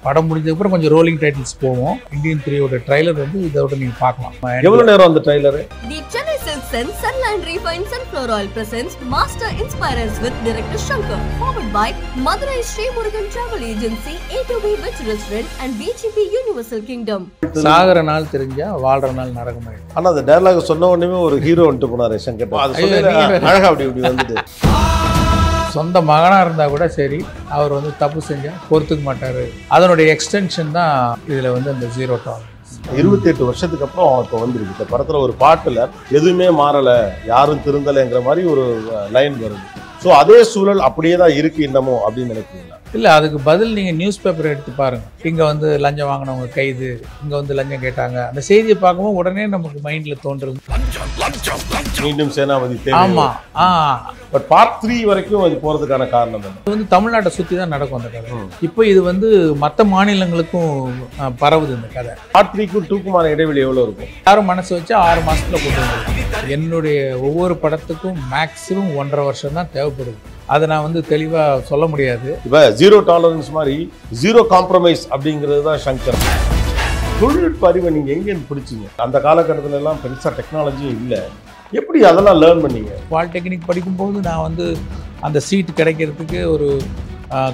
படம் முடிஞ்சதுக்கப்புறம் கொஞ்சம் ரோலிங் டைட்டில்ஸ் போவோம். இந்தியன் 3யோட ட்ரைலர் வந்து இதோட நீங்க பார்க்கலாம். எவ்வளவு நேரம் அந்த trailer? The Chennai Silks and Sunland Refined Sunflower Oil presents Master Inspirers with Director Shankar, powered by Madurai Sri Murugan Travel Agency, A2B Beach Restaurant and BGP Universal Kingdom. சாகர நாள் தெரிஞ்சா வாழ்ற நாள் நரகமாயிடும். ஆனா அந்த டயலாக் சொன்ன உடனே ஒரு ஹீரோ வந்துட்டு போனாரு சங்கர். அது அழகா அப்படி வந்துட்டு சொந்த மகனா இருந்தா கூட சரி, அவர் வந்து தப்பு செஞ்சா பொறுத்துக்க மாட்டாரு. அதனுடைய எக்ஸ்டென்ஷன் தான் இதுல வந்து அந்த 0 டாலரன்ஸ். 28 வருஷத்துக்கு அப்புறம் இப்போ வந்துருக்கு. இந்த படத்துல ஒரு பாட்டுல எதுவுமே மாறல, யாரும் திருந்தலைங்கிற மாதிரி ஒரு லைன் வருது. ஸோ அதே சூழல் அப்படியே தான் இருக்கு இன்னமும் அப்படின்னு நினைக்கிறீங்களா? இல்லை, அதுக்கு பதில் நீங்கள் நியூஸ் பேப்பர் எடுத்து பாருங்கள். இங்கே வந்து லஞ்சம் வாங்கினவங்க கைது, இங்கே வந்து லஞ்சம் கேட்டாங்க. அந்த செய்தியை பார்க்கும்போது உடனே நமக்கு மைண்டில் தோன்றுது மீண்டும் சேனாபதி. ஆமாம். பட் பார்ட் 3 வரைக்கும் அது போகிறதுக்கான காரணம் என்ன? இது வந்து தமிழ்நாட்டை சுற்றி தான் நடக்கும் அந்த கதை. இப்போ இது வந்து மற்ற மாநிலங்களுக்கும் பரவுது இந்த கதை. பார்ட் 3க்கும் 2க்குமான இடைவெளி எவ்வளோ இருக்கும்? யாரும் மனசு வச்சு 6 மாதத்தில் கொண்டு வந்துருக்கோம். என்னுடைய ஒவ்வொரு படத்துக்கும் மேக்ஸிமம் 1.5 வருஷம் தான் தேவைப்படுது. அதை நான் வந்து தெளிவாக சொல்ல முடியாது. இப்போ 0 டாலரன்ஸ் மாதிரி 0 காம்ப்ரமைஸ் அப்படிங்கிறது தான் சங்கர். தொழில்நுட்ப அறிவை நீங்கள் எங்கேன்னு பிடிச்சிங்க? அந்த காலகட்டத்தில் எல்லாம் பெருசாக டெக்னாலஜியும் இல்லை. எப்படி அதெல்லாம் லேர்ன் பண்ணீங்க? பாலிடெக்னிக் படிக்கும்போது நான் வந்து அந்த சீட் கிடைக்கிறதுக்கு ஒரு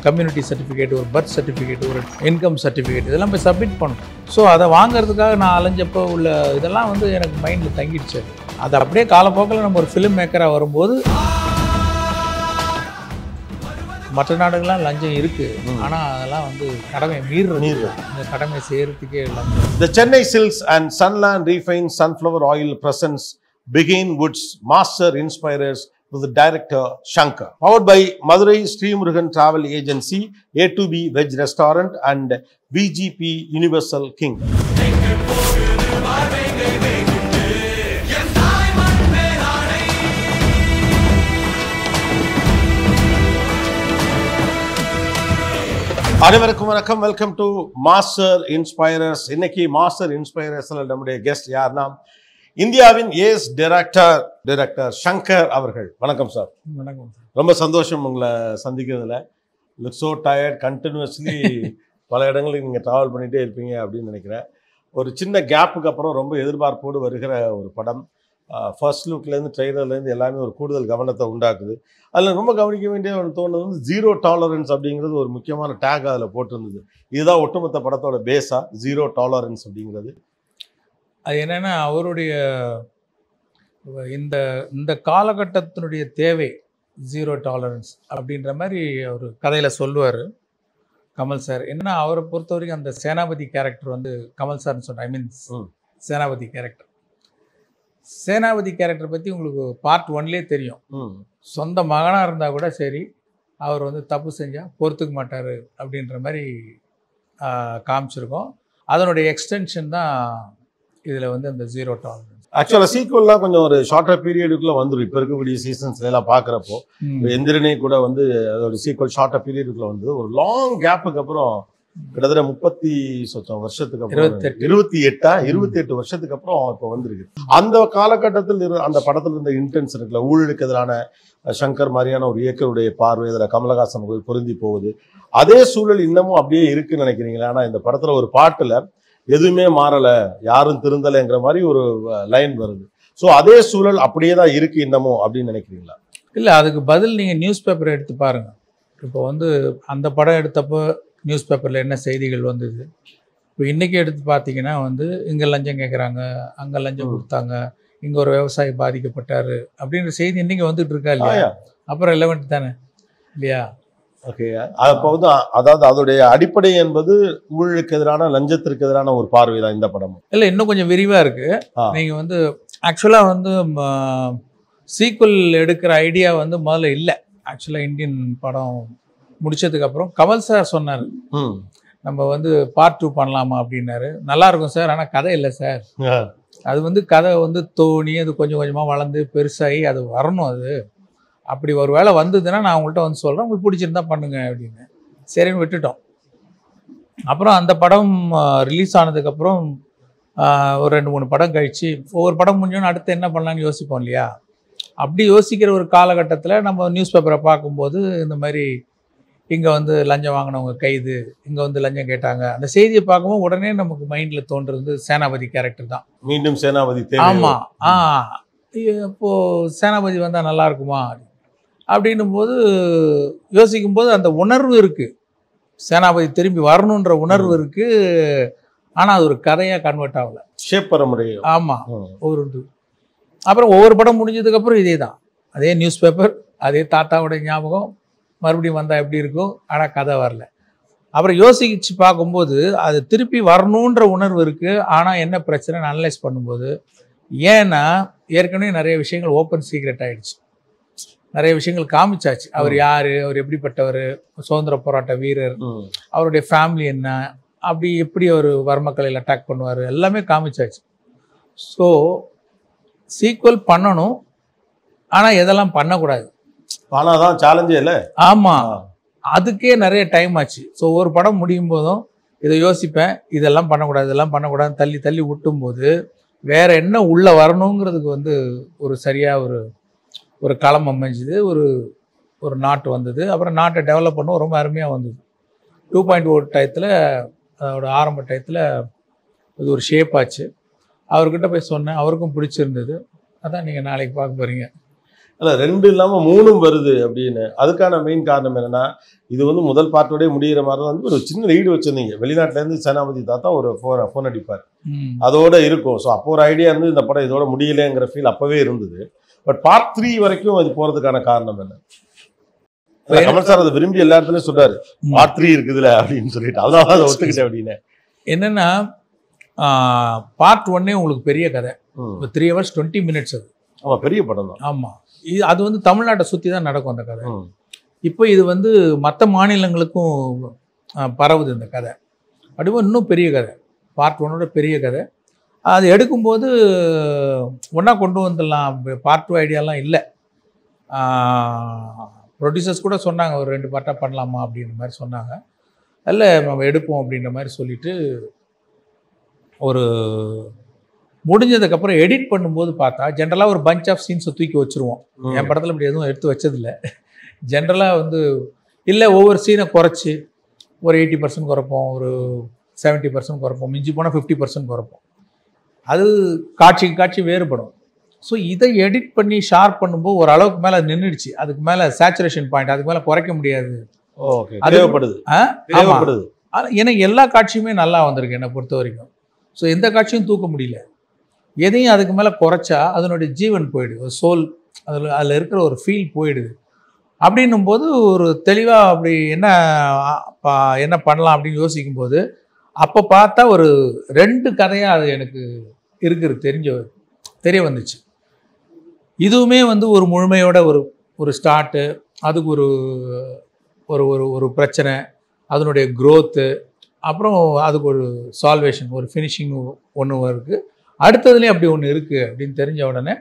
கம்யூனிட்டி சர்டிஃபிகேட், ஒரு பர்த் சர்டிஃபிகேட், ஒரு இன்கம் சர்டிஃபிகேட் இதெல்லாம் போய் சப்மிட் பண்ணணும். ஸோ அதை வாங்கிறதுக்காக நான் அலைஞ்சப்போ உள்ள இதெல்லாம் வந்து எனக்கு மைண்டில் தங்கிடுச்சு. அது அப்படியே காலப்போக்கில் நம்ம ஒரு ஃபிலிம் மேக்கராக வரும்போது மற்ற நாடுகள்லாம் லஞ்சம் இருக்குது, ஆனால் அதெல்லாம் வந்து கடமை மீறுறது. இந்த கடமை செய்கிறதுக்கே லஞ்சம். The Chennai Silks and Sunland Refined Sunflower Oil presents Begin Woods Master Inspirers with the director Shankar. Powered by Madurai Sri Murugan Travel Agency, A2B Veg Restaurant and BGP Universal Kingdom. அனைவருக்கும் வணக்கம். Welcome to master inspirers. இன்னைக்கு master இன்ஸ்பைரர்ஸ்ல நம்முடைய guest யார்னா இந்தியாவின் ace director Shankar அவர்கள். வணக்கம் sir. வணக்கம். ரொம்ப சந்தோஷம் உங்களை சந்திக்கிறதுல. லுக் சோ டயர்ட், கண்டினியூஸ்லி பல இடங்களுக்கு நீங்கள் ட்ராவல் பண்ணிகிட்டே இருப்பீங்க அப்படின்னு நினைக்கிறேன். ஒரு சின்ன கேப்புக்கு அப்புறம் ரொம்ப எதிர்பார்ப்போடு வருகிற ஒரு படம். ஃபர்ஸ்ட் லுக்லேருந்து ட்ரெய்லர்லேருந்து எல்லாமே ஒரு கூடுதல் கவனத்தை உண்டாக்குது. அதில் ரொம்ப கவனிக்க வேண்டிய ஒரு தோணுது வந்து 0 டாலரன்ஸ் அப்படிங்கிறது ஒரு முக்கியமான டேக் அதில் போட்டிருந்தது. இதுதான் ஒட்டுமொத்த படத்தோட பேஸா 0 டாலரன்ஸ் அப்படிங்கிறது. அது என்னென்னா அவருடைய இந்த காலகட்டத்தினுடைய தேவை 0 டாலரன்ஸ் அப்படின்ற மாதிரி அவர் கதையில் சொல்லுவார் கமல் சார். என்னன்னா அவரை பொறுத்த வரைக்கும் அந்த சேனாபதி கேரக்டர் வந்து கமல் சார்னு சொன்ன சேனாபதி கேரக்டர் பற்றி உங்களுக்கு பார்ட் 1லேயே தெரியும். சொந்த மகனாக இருந்தால் கூட சரி, அவர் வந்து தப்பு செஞ்சால் பொறுத்துக்க மாட்டார் அப்படின்ற மாதிரி காமிச்சிருக்கோம். அதனுடைய எக்ஸ்டென்ஷன் தான் இதில் வந்து அந்த 0 டாலரன்ஸ். ஆக்சுவலாக சீக்வல்லாம் கொஞ்சம் ஒரு ஷார்ட்டர் பீரியடுக்குள்ளே வந்துடும். இப்போ இருக்கக்கூடிய சீசன்ஸ் எல்லாம் பார்க்குறப்போ எந்திரனே கூட வந்து அதோட சீக்வல் ஷார்ட்டர் பீரியடுக்குள்ளே வந்தது. ஒரு லாங் கேப்புக்கு அப்புறம் கிட்டத்தட்ட 30 வருஷத்துக்கு அப்புறம் 28 வருஷத்துக்கு அப்புறம் இப்போ வந்திருக்கு. அந்த காலகட்டத்தில் அந்த படத்தில் இருந்த இன்டென்ஸ் இருக்குல்ல, ஊழலுக்கு எதிரான சங்கர் மாதிரியான ஒரு இயக்கருடைய பார்வை இதில் கமலஹாசன் பொருந்தி போகுது. அதே சூழல் இன்னமும் அப்படியே இருக்குன்னு நினைக்கிறீங்களா? ஆனால் இந்த படத்தில் ஒரு பாட்டில் எதுவுமே மாறலை, யாரும் திருந்தலைங்கிற மாதிரி ஒரு லைன் வருது. ஸோ அதே சூழல் அப்படியே தான் இருக்கு இன்னமும் அப்படின்னு நினைக்கிறீங்களா? இல்லை, அதுக்கு பதில் நீங்கள் நியூஸ் பேப்பர் எடுத்து பாருங்கள். இப்போ வந்து அந்த படம் எடுத்தப்போ நியூஸ் பேப்பரில் என்ன செய்திகள் வந்தது. இப்போ இன்றைக்கி எடுத்து பார்த்தீங்கன்னா வந்து இங்கே லஞ்சம் கேட்குறாங்க, அங்கே லஞ்சம் கொடுத்தாங்க, இங்கே ஒரு விவசாயி பாதிக்கப்பட்டார் அப்படின்ற செய்தி இன்றைக்கி வந்துட்டு இருக்கா இல்லையா? அப்புறம் ரெலவெண்ட் தானே இல்லையா? ஓகே. அப்போ வந்து அதாவது அதோடைய அடிப்படை என்பது ஊழலுக்கு எதிரான, லஞ்சத்திற்கு எதிரான ஒரு பார்வை தான் இந்த படம். இல்லை, இன்னும் கொஞ்சம் விரிவாக இருக்குது. நீங்கள் வந்து ஆக்சுவலாக வந்து சீக்குவல் எடுக்கிற ஐடியா வந்து முதல்ல இல்லை. ஆக்சுவலாக இந்தியன் படம் முடிச்சதுக்கப்புறம் கமல் சார் சொன்னார், நம்ம வந்து பார்ட் 2 பண்ணலாமா அப்படின்னாரு. நல்லா இருக்கும் சார், ஆனால் கதை இல்லை சார். அது வந்து கதை வந்து தோணி அது கொஞ்சம் கொஞ்சமாக வளர்ந்து பெருசாகி அது வரணும். அது அப்படி ஒரு வேளை வந்ததுன்னா நான் உங்கள்கிட்ட வந்து சொல்கிறேன், உங்களுக்கு பிடிச்சிருந்தா பண்ணுங்க அப்படின்னு. சரின்னு விட்டுட்டோம். அப்புறம் அந்த படம் ரிலீஸ் ஆனதுக்கப்புறம் ஒரு 2-3 படம் கழித்து ஒவ்வொரு படம் முடிஞ்சோன்னு அடுத்து என்ன பண்ணலான்னு யோசிப்போம் இல்லையா? அப்படி யோசிக்கிற ஒரு காலகட்டத்தில் நம்ம நியூஸ் பேப்பரை பார்க்கும்போது இந்த மாதிரி இங்கே வந்து லஞ்சம் வாங்கினவங்க கைது, இங்கே வந்து லஞ்சம் கேட்டாங்க. அந்த செய்தியை பார்க்கும்போது உடனே நமக்கு மைண்டில் தோன்றுறது சேனாபதி கேரக்டர் தான். மீண்டும் சேனாபதி தேவை. ஆமாம். இப்போது சேனாபதி வந்தால் நல்லா இருக்குமா அப்படின்னும் போது யோசிக்கும் போது அந்த உணர்வு இருக்குது, சேனாபதி திரும்பி வரணுன்ற உணர்வு இருக்குது. ஆனால் அது ஒரு கதையாக கன்வெர்ட் ஆகலை. ஷேப் பண்ண முறை. ஆமாம். ஒரு அப்புறம் ஒவ்வொரு படம் முடிஞ்சதுக்கப்புறம் இதே தான், அதே நியூஸ் பேப்பர், அதே தாத்தாவோட ஞாபகம், மறுபடியும் வந்தால் எப்படி இருக்கும், ஆனால் கதை வரல. அப்புறம் யோசிச்சு பார்க்கும்போது அது திருப்பி வரணுன்ற உணர்வு இருக்குது. ஆனால் என்ன பிரச்சனை அனலைஸ் பண்ணும்போது, ஏன்னா ஏற்கனவே நிறைய விஷயங்கள் ஓப்பன் சீக்ரெட் ஆகிடுச்சு, நிறைய விஷயங்கள் காமிச்சாச்சு. அவர் யார், அவர் எப்படிப்பட்டவர், சுதந்திர போராட்ட வீரர், அவருடைய ஃபேமிலி என்ன, அப்படி எப்படி அவர் வர்மக்கலையில் அட்டாக் பண்ணுவார், எல்லாமே காமிச்சாச்சு. ஸோ சீக்வல் பண்ணணும், ஆனால் எதெல்லாம் பண்ணக்கூடாது. ஆனால் தான் சேலஞ்சே இல்லை. ஆமாம், அதுக்கே நிறைய டைம் ஆச்சு. ஸோ ஒரு படம் முடியும் போதும் இதை யோசிப்பேன், இதெல்லாம் பண்ணக்கூடாது, இதெல்லாம் பண்ணக்கூடாதுன்னு தள்ளி தள்ளி விட்டும்போது வேற என்ன உள்ளே வரணுங்கிறதுக்கு வந்து ஒரு சரியாக ஒரு களம் அமைஞ்சுது, ஒரு நாட்டு வந்தது. அப்புறம் நாட்டை டெவலப் பண்ண ரொம்ப அருமையாக வந்தது. 2.0 டயத்தில், அதோட ஆரம்ப டயத்தில் இது ஒரு ஷேப் ஆச்சு. அவர்கிட்ட போய் சொன்னேன், அவருக்கும் பிடிச்சிருந்தது. அதான் நீங்கள் நாளைக்கு பார்க்க போகிறீங்க. இல்லை 2 இல்லாமல் 3ம் வருது அப்படின்னு. அதுக்கான மெயின் காரணம் என்னென்னா, இது வந்து முதல் பார்ட்டோடய முடிகிற மாதிரி வந்து ஒரு சின்ன லீடு வச்சுருந்தீங்க. வெளிநாட்டிலேருந்து சேனாபதி தாத்தா ஒரு ஃபோன் அடிப்பார், அதோட இருக்கும். ஸோ அப்போ ஒரு ஐடியா இருந்து இந்த படம் இதோட முடியலைங்கிற ஃபீல் அப்போவே இருந்தது. பட் பார்ட் 3 வரைக்கும் அது போகிறதுக்கான காரணம் என்ன? கமல் சார் அதை விரும்பி எல்லா இடத்துலையும் சொல்றாரு, பார்ட் 3 இருக்குதுல அப்படின்னு சொல்லிட்டு, அதனால அதை ஒத்துக்கிட்டேன் அப்படின்னு. என்னென்னா பார்ட் 1 உங்களுக்கு பெரிய கதை, 3 hours 20 minutes அது. ஆமாம், பெரிய படம் தான். ஆமாம், அது வந்து தமிழ்நாட்டை சுற்றி தான் நடக்கும் அந்த கதை. இப்போ இது வந்து மற்ற மாநிலங்களுக்கும் பரவுது இந்த கதை. அப்படியே இன்னும் பெரிய கதை, பார்ட் 1ஓட பெரிய கதை. அது எடுக்கும்போது ஒன்றா கொண்டு வந்துடலாம், பார்ட் 2 ஐடியாலாம் இல்லை. ப்ரொடியூசர்ஸ் கூட சொன்னாங்க, ஒரு 2 பார்ட்டாக பண்ணலாமா அப்படின்ற மாதிரி சொன்னாங்க. இல்லை நம்ம எடுப்போம் அப்படின்ற மாதிரி சொல்லிவிட்டு, ஒரு முடிஞ்சதுக்கப்புறம் எடிட் பண்ணும்போது பார்த்தா ஜென்ரலாக ஒரு பஞ்ச் ஆஃப் சீன்ஸை தூக்கி வச்சுருவோம். என் படத்தில் இப்படி எதுவும் எடுத்து வச்சதில்லை. ஜென்ரலாக வந்து இல்லை, ஒவ்வொரு சீனை குறைச்சி ஒரு 80% குறைப்போம், ஒரு 70% குறைப்போம், மிஞ்சி போனால் 50% குறைப்போம். அது காட்சிக்கு காட்சி வேறுபடும். ஸோ இதை எடிட் பண்ணி ஷார்ப் பண்ணும்போது ஒரு அளவுக்கு மேலே நின்றுடுச்சு. அதுக்கு மேலே சேச்சுரேஷன் பாயிண்ட், அதுக்கு மேலே குறைக்க முடியாது. ஓகே, தேவைப்படுது. தேவைப்படுது. ஏன்னா எல்லா காட்சியுமே நல்லா வந்திருக்கு என்னை பொறுத்த வரைக்கும். ஸோ எந்த காட்சியும் தூக்க முடியல. எதையும் அதுக்கு மேலே குறைச்சா அதனுடைய ஜீவன் போயிடுது, ஒரு சோல், அதில் இருக்கிற ஒரு ஃபீல் போயிடுது. அப்படின்னும் போது ஒரு தெளிவாக அப்படி என்ன பண்ணலாம் அப்படின்னு யோசிக்கும்போது அப்போ பார்த்தா ஒரு 2 கதையாக அது எனக்கு தெரிய வந்துச்சு. இதுவுமே வந்து ஒரு முழுமையோட ஒரு ஸ்டார்ட்டு, அதுக்கு ஒரு பிரச்சனை, அதனுடைய க்ரோத்து, அப்புறம் அதுக்கு ஒரு சால்வேஷன், ஒரு ஃபினிஷிங் ஒன்று இருக்குது. அடுத்ததுலேயும் அப்படி ஒன்று இருக்குது அப்படின்னு தெரிஞ்ச உடனே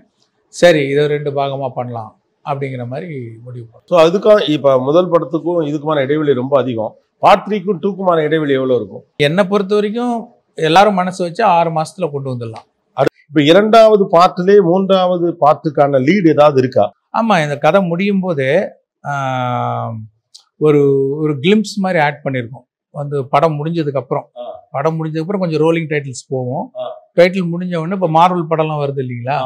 சரி இதை 2 பாகமாக பண்ணலாம் அப்படிங்கிற மாதிரி முடிவு பண்ணோம். ஸோ அதுக்காக இப்போ முதல் படத்துக்கும் இதுக்குமான இடைவெளி ரொம்ப அதிகம். பார்ட் 3க்கும் 2க்குமான இடைவெளி எவ்வளோ இருக்கும்? என்னை பொறுத்த வரைக்கும் எல்லாரும் மனசு வச்சு 6 மாதத்துல கொண்டு வந்துடலாம். இப்போ 2வது பார்ட்லேயே 3வது பார்ட்டுக்கான லீடு ஏதாவது இருக்கா? ஆமாம், இந்த கதை முடியும் போதே ஒரு கிளிம்ஸ் மாதிரி ஆட் பண்ணியிருக்கோம். வந்து படம் முடிஞ்சதுக்கப்புறம் கொஞ்சம் ரோலிங் டைட்டில்ஸ் போவோம். டைட்டில் முடிஞ்ச உடனே இப்போ மார்வல் படம்லாம் வருது இல்லைங்களா,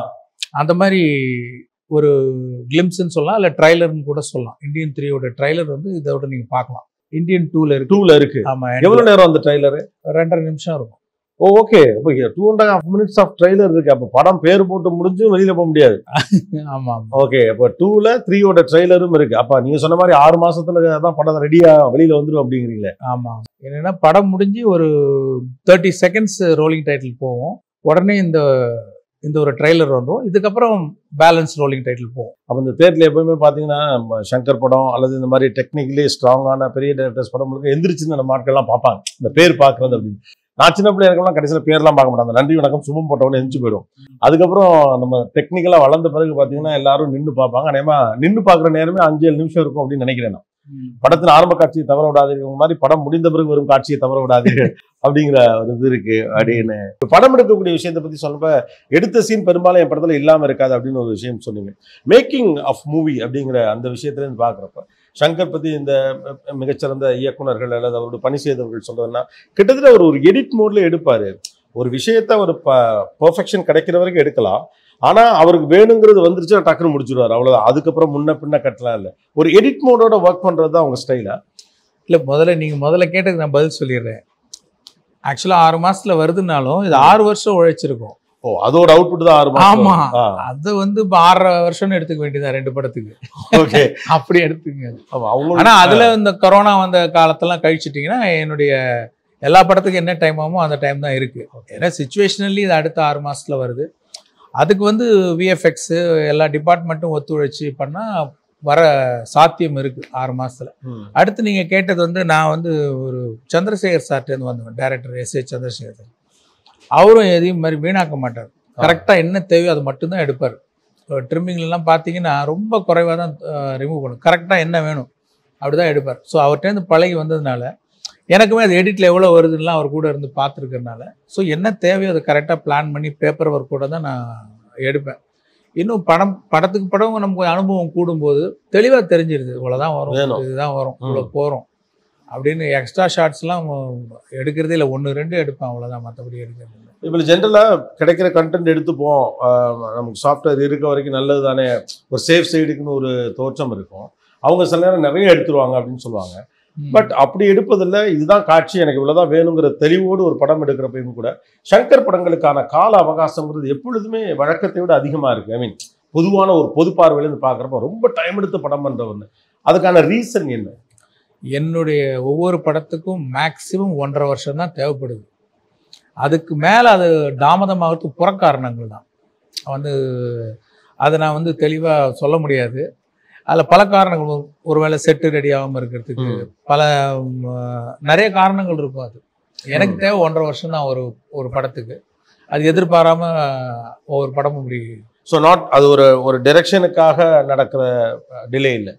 அந்த மாதிரி ஒரு கிளிம்ஸ்ன்னு சொல்லலாம், இல்லை ட்ரைலர்னு கூட சொல்லலாம். இந்தியன் 3ஓட ட்ரைலர் வந்து இதோட நீங்கள் பார்க்கலாம். இந்தியன் 2ல இருக்கு. ஆமாம். எவ்வளோ நேரம் அந்த ட்ரைலரு? 2.5 நிமிஷம் இருக்கும். ஓகே, இப்போ 2.5 minutes ஆஃப் ட்ரைலர் இருக்கு. அப்போ படம் பேர் போட்டு முடிஞ்சும் வெளியில போக முடியாது. ஆமாம். ஓகே, இப்போ 2ல 3ஓட ட்ரைலரும் இருக்கு. அப்போ நீங்க சொன்ன மாதிரி 6 மாசத்துல தான் படம் ரெடியா வெளியில வந்துடும் அப்படிங்கிறீங்களே? ஆமாம். என்னன்னா படம் முடிஞ்சு ஒரு 30 seconds ரோலிங் டைட்டில் போவோம். உடனே இந்த ஒரு ட்ரைலர் வந்துடும். இதுக்கப்புறம் பேலன்ஸ் ரோலிங் டைட்டில் போகும். அப்போ இந்த தேட்டரில் எப்பவுமே பார்த்தீங்கன்னா சங்கர் படம் அல்லது இந்த மாதிரி டெக்னிக்கலி ஸ்ட்ராங்கான பெரிய டேரக்டர்ஸ் படம் முழுக்க எந்திரிச்சு நம்ம ஆட்கள்லாம் பார்ப்பாங்க, இந்த பேர் பார்க்குறது அப்படின்னு. நான் சின்ன பிள்ளையா இருக்கலாம், கடைசியில் பேர்லாம் பார்க்க மாட்டாங்க. நன்றி வணக்கம் சுபம் போட்டவொன்னு எந்திரிச்சு போயிடும். அதுக்கப்புறம் நம்ம டெக்னிக்கலாக வளர்ந்த பிறகு பார்த்தீங்கன்னா எல்லாரும் நின்று பார்ப்பாங்க. அதேமா நின்று பார்க்குற நேரமே 5-7 நிமிஷம் இருக்கும் அப்படின்னு நினைக்கிறேன் நான். படத்தின் ஆரம்ப காட்சியை தவற விடாதீர்கள் மாதிரி படம் முடிந்த பிறகு வரும் காட்சியை தவற விடாதீர்கள் அப்படிங்கிற ஒரு இது இருக்கு அப்படின்னு. படம் எடுக்கக்கூடிய விஷயத்தை பத்தி சொன்னப்ப எடுத்த சீன் பெரும்பாலும் என் படத்துல இல்லாம இருக்காது அப்படின்னு ஒரு விஷயம் சொன்னீங்க. மேக்கிங் ஆஃப் மூவி அப்படிங்கிற அந்த விஷயத்துல இருந்து பாக்குறப்ப சங்கர் பத்தி இந்த மிகச்சிறந்த இயக்குனர்கள் அல்லது அவரோட பணி செய்தவர்கள் சொல்றதுன்னா கிட்டத்தட்ட ஒரு எடிட் மோட்ல எடுப்பாரு. ஒரு விஷயத்த ஒரு பெர்ஃபெக்ஷன் கிடைக்கிற வரைக்கும் எடுக்கலாம். ஆனா அவருக்கு வேணுங்கிறது வந்துருச்சு டக்குன்னு முடிச்சிருவாரு, அவ்வளவுதான். அதுக்கப்புறம் முன்ன பின்ன கட்டலாம் இல்லை. ஒரு எடிட் மோடோட ஒர்க் பண்றது தான் அவங்க ஸ்டைலா? இல்லை, முதல்ல கேட்டதுக்கு நான் பதில் சொல்லிடுறேன். ஆக்சுவலா 6 மாசத்துல வருதுனாலும் இது 6 வருஷம் உழைச்சிருக்கும். ஓ, அதோட அவுட்புட் தான் 6 மாசம். ஆமா, அது வந்து இப்போ 6.5 வருஷம்னு எடுத்துக்க வேண்டியதா 2 படத்துக்கு. ஓகே, அப்படி எடுத்துக்கங்க. ஆனா அதுல இந்த கொரோனா வந்த காலத்தெல்லாம் கழிச்சிட்டிங்கன்னா என்னுடைய எல்லா படத்துக்கும் என்ன டைம் ஆகுமோ அந்த டைம் தான் இருக்கு. ஏன்னா சிச்சுவேஷனலி இது அடுத்த 6 மாசத்துல வருது. அதுக்கு வந்து விஎஃப்எக்ஸ் எல்லா டிபார்ட்மெண்ட்டும் ஒத்துழைச்சி பண்ணா வர சாத்தியம் இருக்கு 6 மாசத்துல. அடுத்து நீங்க கேட்டது வந்து நான் வந்து ஒரு சந்திரசேகர் சார்ட்டேருந்து வந்தேன், டைரக்டர் எஸ்.ஏ. சந்திரசேகர் சார். அவரும் எதையும் மாதிரி வீணாக்க மாட்டார். கரெக்டாக என்ன தேவையோ அது மட்டும்தான் எடுப்பார். ட்ரிம்மிங்லாம் பார்த்தீங்கன்னா ரொம்ப குறைவாக தான் ரிமூவ் பண்ணும். கரெக்டாக என்ன வேணும் அப்படிதான் எடுப்பார். ஸோ அவர்கிட்டேருந்து பழகி வந்ததுனால எனக்குமே அது எடிட்டில் எவ்வளோ வருதுன்னா அவர் கூட இருந்து பார்த்துருக்கறனால ஸோ என்ன தேவையோ அதை கரெக்டாக பிளான் பண்ணி பேப்பர் ஒர்க் கூட தான் நான் எடுப்பேன். இன்னும் படத்துக்கு படம் நமக்கு அனுபவம் கூடும்போது தெளிவாக தெரிஞ்சிருது, இவ்வளோதான் வரும், இதுதான் வரும், இவ்வளோ போகிறோம் அப்படின்னு. எக்ஸ்ட்ரா ஷார்ட்ஸ்லாம் எடுக்கிறதே இல்லை, 1-2 எடுப்பேன், அவ்வளோதான், மற்றபடி எடுக்கிறது இல்லை. இப்போ ஜென்ரலாக கிடைக்கிற கண்டென்ட் எடுத்துப்போம், நமக்கு சாஃப்ட்வேர் இருக்க வரைக்கும் நல்லது தானே, ஒரு சேஃப் சைடுக்குன்னு ஒரு தோற்றம் இருக்கும். அவங்க சில நேரம் நிறைய எடுத்துருவாங்க அப்படின்னு சொல்லுவாங்க. பட் அப்படி எடுப்பதில்லை, இதுதான் காட்சி, எனக்கு இவ்வளோதான் வேணுங்கிற தெளிவோடு ஒரு படம் எடுக்கிறப்பையும் கூட சங்கர் படங்களுக்கான கால அவகாசங்கிறது எப்பொழுதுமே வழக்கத்தை விட அதிகமாக இருக்குது. ஐ மீன் பொதுவான ஒரு பொது பார்வையிலேருந்து பார்க்குறப்ப ரொம்ப டைம் எடுத்து படம் பண்ணுறவன்னு. அதுக்கான ரீசன் என்ன? என்னுடைய ஒவ்வொரு படத்துக்கும் மேக்சிமம் 1.5 வருஷம் தான் தேவைப்படுது. அதுக்கு மேலே அது தாமதமாகிறதுக்கு புறக்காரணங்கள் தான் வந்து அதை நான் வந்து தெளிவாக சொல்ல முடியாது. அதில் பல காரணங்கள், ஒருவேளை செட்டு ரெடி ஆகாமல் இருக்கிறதுக்கு நிறைய காரணங்கள் இருக்கும். அது எனக்கு தேவை 1.5 வருஷம் தான் ஒரு படத்துக்கு. அது எதிர்பாராம ஒவ்வொரு படமும் இப்படி. ஸோ அது ஒரு டைரக்ஷனுக்காக நடக்கிற டிலே இல்லை.